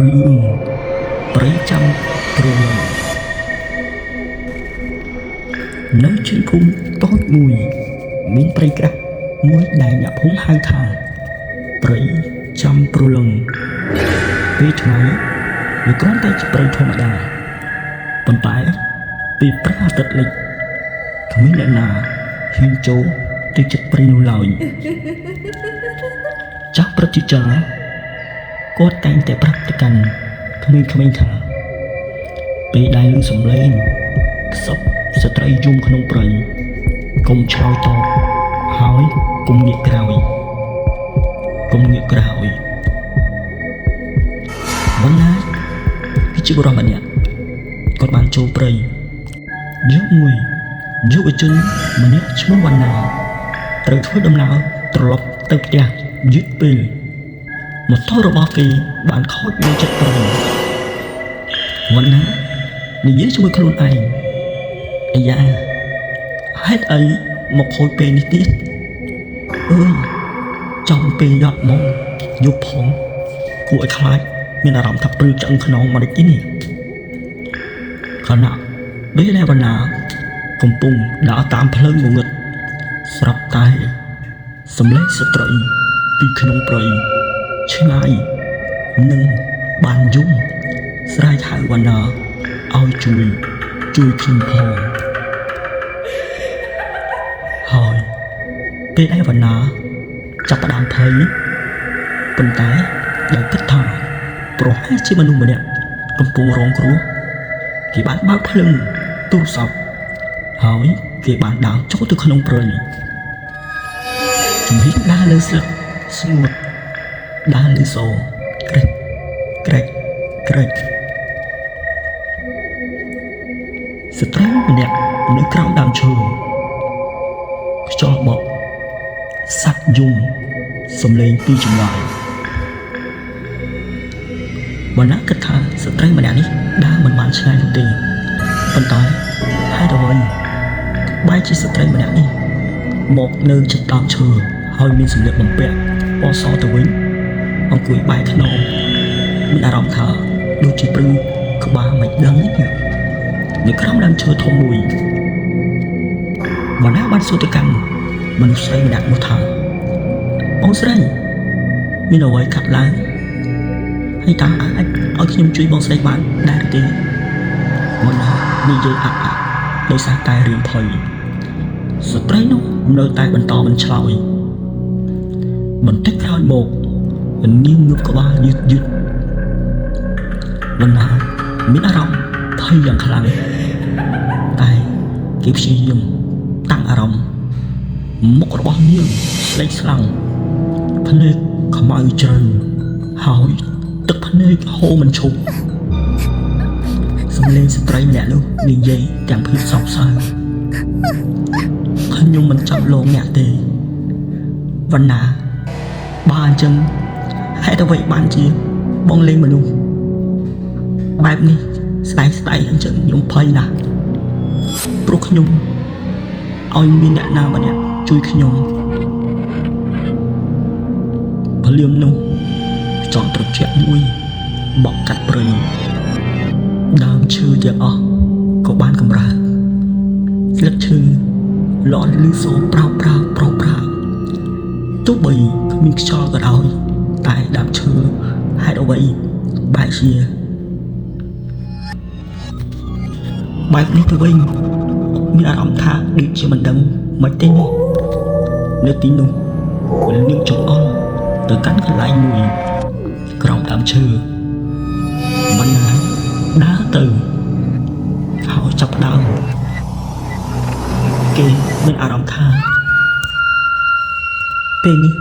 រឿងព្រៃចាំព្រៃនៅជើងភូមិតូចមួយមានព្រៃក្រាស់មួយដែលអ្នកភូមិហៅថាព្រៃចាំព្រលឹងពេលថ្ងៃវាគ្រាន់តែជាព្រៃធម្មតាប៉ុន្តែពេលព្រះអាទិត្យលិចគ្មានអ្នកណាហ៊ានចូលទៅជិតព្រៃនោះឡើយចាស់ប្រជាជនគាត់តែងតែប្រាប់ទៅកាន់ក្មេងៗថាពេលដែលឮសំឡេងខ្សឹបស្ត្រីយំក្នុងព្រៃកុំឆ្លើយតបហើយកុំងាកក្រោយวันណាគឺជាបុរសម្នាក់គាត់បានចូលព្រៃយកមួយយុវជនម្នាក់ឈ្មោះវណ្ណាត្រូវធ្វើដំណើរត្រឡប់ទៅផ្ទះយឺតពេលម៉ូតូរបស់គេបានខូចនៅជិតព្រៃវណ្ណានិយាយជាមួយខ្លួនឯងអាយ៉ាហេតុអីមកខូចពេលនេះទៀតអើយចំពេល10 ម៉ោងយប់ផងគួរឲ្យខ្លាចមានអារម្មណ៍ថាព្រឺឆ្អឹងខ្នងមកទីនេះខណៈពេលដែលវណ្ណាកំពុងដើរតាមភ្លើងងងឹតស្រាប់តែសំឡេងស្ត្រីពីក្នុងព្រៃឆ្ងាយនឹងបានយំស្រែកហៅវណ្ណាឲ្យជួយខ្ញុំផងហើយពេលដែលវណ្ណាចាប់ផ្ដើមភ័យប៉ុន្តែដោយគិតថាប្រហែលជាមនុស្សម្នាក់កំពុងរងគ្រោះគេបានបើកភ្លើងទូរស័ព្ទហើយគេបានដើរចូលទៅក្នុងព្រៃជំរាបដើរលើស្លឹកស្ងួតដើរលើសូរក្រេកស្ត្រីម្នាក់នៅក្រោមដើមឈើខ្យល់បក់សັດយំសំឡេងពីចម្ងាយវណ្ណាគិតថាស្ត្រីម្នាក់នេះដើរមិនបានឆ្ងាយនោះទេប៉ុន្តែហេតុអ្វីបែរជាស្ត្រីម្នាក់នេះមកនៅជិតដើមឈើហើយមានសម្លៀកបំពាក់ពណ៌សទៅវិញអង្គុយបែរខ្នងមានអារម្មណ៍ថាដូចជាព្រឺក្បាលមិនដឹងទេនៅក្រោមដើមឈើធំមួយវណ្ណាបានសួរទៅកាន់មនុស្សស្រីម្នាក់នោះថាបងស្រីមានអ្វីកាត់ឡើងហើយតើអាចឲ្យខ្ញុំជួយបងស្រីបានដែរទេវណ្ណានិយាយអត់ដោយសារតែរឿងភ័យស្ត្រីនោះនៅតែបន្តមិនឆ្លើយបន្តិចក្រោយមកនាងងើបក្បាលយឺតវណ្ណាមានអារម្មណ៍ភ័យយ៉ាងខ្លាំងតែគេព្យាយាមតាំងអារម្មណ៍មុខរបស់នាងស្លេកស្លាំងភ្នែកខ្មៅជ្រៅហើយទឹកភ្នែកហូរមិនឈប់សំឡេងស្ត្រីម្នាក់នោះនិយាយទាំងភាពសោកសៅខ្ញុំមិនចង់លងអ្នកទេវណ្ណាបើអញ្ចឹងហេតុអ្វីបានជាបងលេងមនុស្សបែបនេះស្ដាយអញ្ចឹងខ្ញុំភ័យណាស់ព្រោះខ្ញុំឲ្យមានអ្នកណាម្នាក់ជួយខ្ញុំភ្លាមនោះចង់ត្រជាក់មួយបក់កាត់ព្រៃដើមឈើទាំងអស់ក៏បានកម្រើស្លឹកឈើលាន់ឮសូរប្រោទោះបីគ្មានខ្យល់ក៏ដោយតែដើមឈើហេតុអ្វីបែរជាបែបនេះទៅវិញមានអារម្មណ៍ថាដូចជាមិនដឹងមិនទេនៅទីនោះនាងចង្អុលទៅកាន់កន្លែងមួយក្រោមដើមឈើវណ្ណាដើរទៅហើយចាប់ដើមគេមានអារម្មណ៍ថាពេលនេះ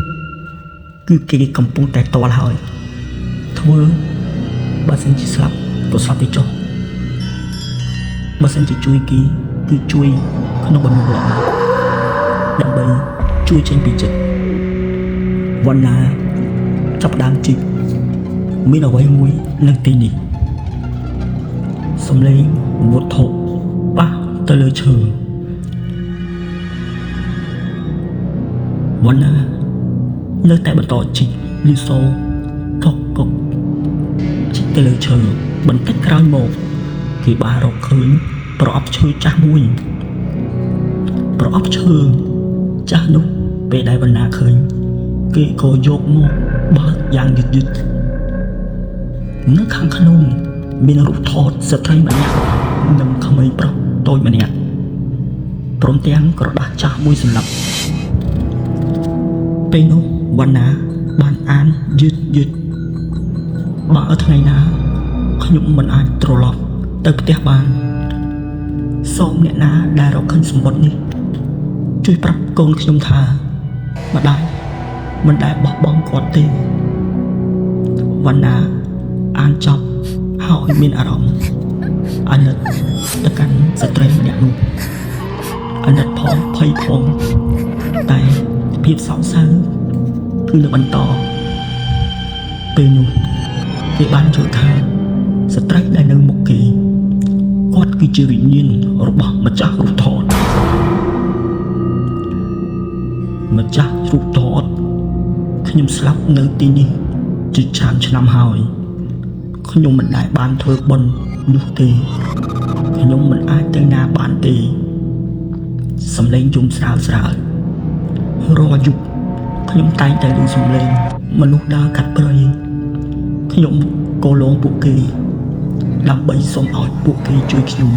គឺគេកំពុងតែតល់ហើយធ្វើបើសិនជាស្លាប់ក៏ស្លាប់ទៅចុះបើសិនជាជួយគេគឺជួយក្នុងបំណងល្អដើម្បីជួយចេញពីចិត្តវណ្ណាចាប់ដើមជីកមានអ្វីមួយនៅទីនេះសំឡេងវត្ថុប៉ះទៅលើឈើវណ្ណានៅតែបន្តជីកលីសូកុកជីក ទៅលើឈើបន្តិចក្រោយមកគេបានរកឃើញប្រអប់ឈើចាស់មួយប្រអប់ឈើចាស់នោះពេលដែលបណ្ណាឃើញគេក៏យកមកបើកយ៉ាងយឺតនៅខាងក្នុងមានរូបថតស្ត្រីម្នាក់និងក្មេងប្រុសតូចម្នាក់ព្រមទាំងក្រដាសចាស់មួយសម្រាប់ពេលនោះវណ្ណាបានអានយឺតបើថ្ងៃណាខ្ញុំមិនអាចត្រឡប់ទៅផ្ទះបានសូមអ្នកណាដែលរកឃើញសម្បត្តិនេះជួយប្រាប់កូនខ្ញុំថាម្ដាយមិនដែលបោះបង់គាត់ទេវណ្ណាអានចប់ហើយមានអារម្មណ៍អាណិតទៅកាន់ស្ត្រីម្នាក់នោះអាណិតផងភ័យផងតែភាពសោកសៅគឺនៅបន្តពេលនោះគេបានយល់ថាស្ត្រីដែលនៅមុខគេគាត់គឺជាវិញ្ញាណរបស់ម្ចាស់រូបថតម្ចាស់រូបថតខ្ញុំស្លាប់នៅទីនេះជាច្រើនឆ្នាំហើយខ្ញុំមិនដែលបានធ្វើបុណ្យនោះទេខ្ញុំមិនអាចទៅណាបានទេសំឡេងយំស្រាលរាល់យប់ខ្ញុំតែងតែឮសំឡេងមនុស្សដើរកាត់ព្រៃខ្ញុំក៏លងពួកគេដើម្បីសូមឲ្យពួកគេជួយខ្ញុំ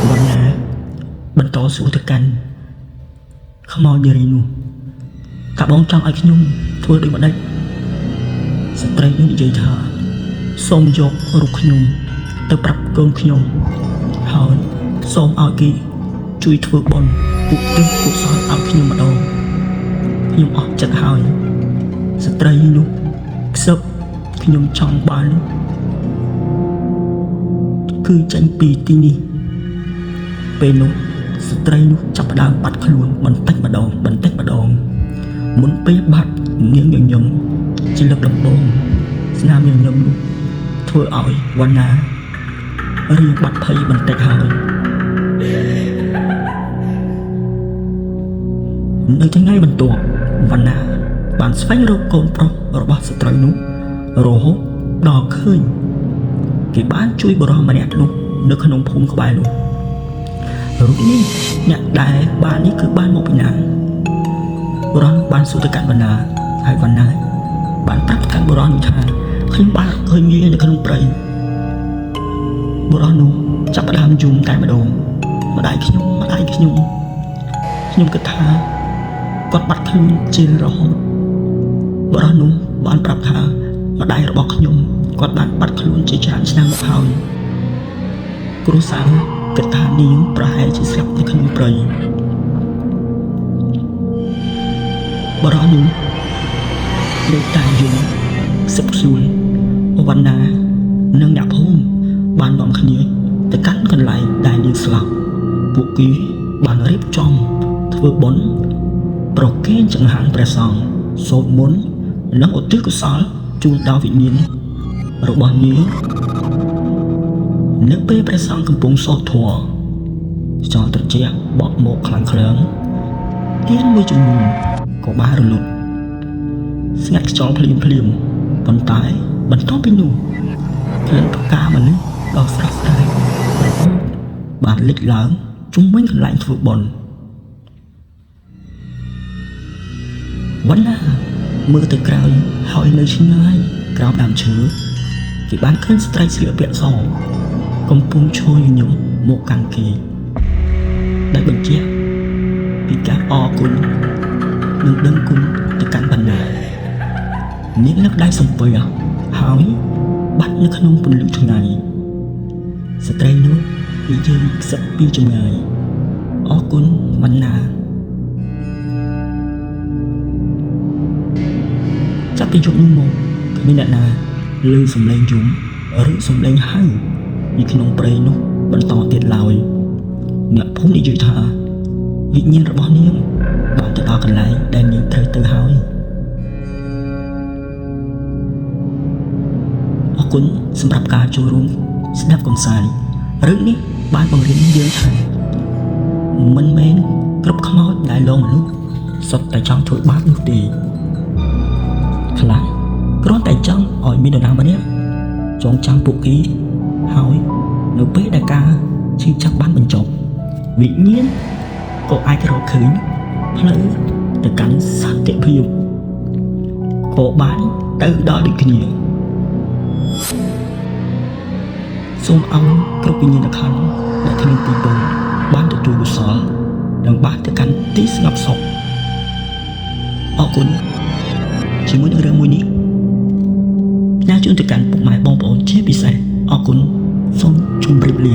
វណ្ណាបន្តសួរទៅកាន់ខ្មោចនារីនោះតើបងចង់ឲ្យខ្ញុំធ្វើដូចម្ដេចស្ត្រីនោះនិយាយថាសូមយករូបខ្ញុំទៅប្រាប់កូនខ្ញុំហើយសូមឲ្យគេជួយធ្វើបុណ្យឧទ្ទិសកុសលឲ្យខ្ញុំម្ដងខ្ញុំអស់ចិត្តហើយស្ត្រីនោះខ្សឹបខ្ញុំចង់បានគឺចេញពីទីនេះពេលនោះស្ត្រីនោះចាប់ផ្ដើមបាត់ខ្លួនបន្តិចម្ដងមុនពេលបាត់នាងញញឹមជាលើកដំបូងស្នាមញញឹមនោះធ្វើឲ្យវណ្ណារៀងបាត់ភ័យបន្តិចហើយនៅថ្ងៃបន្ទាប់វណ្ណាបានស្វែងរកកូនប្រុសរបស់ស្ត្រីនោះរហូតដល់ឃើញគេបានជួយបុរសម្នាក់នោះនៅក្នុងភូមិក្បែរនោះរូបនេះអ្នកដែលបាននេះគឺបានមកពីណាបុរសបានសួរទៅកាន់វណ្ណាហើយវណ្ណាបានប្រាប់កាន់បុរសនោះថាខ្ញុំបានឃើញវានៅក្នុងព្រៃបុរសនោះចាប់ផ្ដើមយំតែម្ដងម្ដាយខ្ញុំគិតថាគាត់បាត់ខ្លួនជារហូតបុរសនោះបានប្រាប់ថាម្ដាយរបស់ខ្ញុំគាត់បានបាត់ខ្លួនជាច្រើនឆ្នាំមកហើយគ្រួសារគិតថានាងប្រហែលជាស្លាប់នៅក្នុងព្រៃបុរសនោះលើកតែយំសឹកខ្លួនវណ្ណានិងអ្នកភូមិបាននាំគ្នាទៅកាន់កន្លែងដែលនាងស្លាប់ពួកគេបានរៀបចំធ្វើបុណ្យប្រគេនចង្ហាន់ព្រះសង្ឃសូត្រមន្តនិងឧទ្ទិសកុសលជូនដល់វិញ្ញាណរបស់នាងនៅពេលព្រះសង្ឃកំពុងសូត្រធម៌ខ្យល់ត្រជាក់បក់មកខ្លាំងទៀនមួយចំនួនក៏បានរលត់ស្ងាត់ខ្យល់ភ្លាមប៉ុន្តែបន្ទាប់ពីនោះក្លិនផ្កាមនុស្សដ៏ស្រស់ស្រាយបានលេចឡើងជុំវិញកន្លែងធ្វើបុណ្យវណ្ណាមើលទៅក្រោយហើយនៅឆ្ងាយក្រោមដើមឈើគេបានឃើញស្ត្រីស្លៀកពាក់សកំពុងឈរញញឹមមកកាន់គេដែលបញ្ជាក់ពីការអរគុណនិងដឹងគុណទៅកាន់បណ្ណានាងលើកដៃសំពះហើយបាត់នៅក្នុងពន្លឺថ្ងៃស្ត្រីនោះនិយាយខ្សឹបពីចម្ងាយអរគុណបណ្ណាចាប់ពីយប់នោះមកគ្មានអ្នកណាឮសំឡេងយំឬសំឡេងហៅពីក្នុងព្រៃនោះបន្តទៀតឡើយអ្នកភូមិនិយាយថាវិញ្ញាណរបស់នាងបានទៅដល់កន្លែងដែលនាងត្រូវទៅហើយអរគុណសម្រាប់ការចូលរួមស្ដាប់កំសាន្តរឿងនេះបានបង្រៀនយើងថាមិនមែនគ្រប់ខ្មោចដែលលងមនុស្សសុទ្ធតែចង់ធ្វើបាបនោះទេខ្លះ គ្រាន់តែចង់ឲ្យមាននរណាម្នាក់ចងចាំពួកគេហើយនៅពេលដែលការឈឺចាប់បានបញ្ចប់វិញ្ញាណក៏អាចរកឃើញផ្លូវទៅកាន់សន្តិភាពក៏បានទៅដល់ដូចគ្នាសូមឲ្យគ្រប់វិញ្ញាណក្ខន្ធដែលគ្មានទីពឹងបានទទួលកុសលនិងបានទៅកាន់ទីស្ងប់សុខអរគុណជាមួយនឹងរឿងមួយនេះផ្ញើជូនទៅកាន់ពុកម៉ែបងប្អូនជាពិសេសអរគុណសូមជម្រាបលា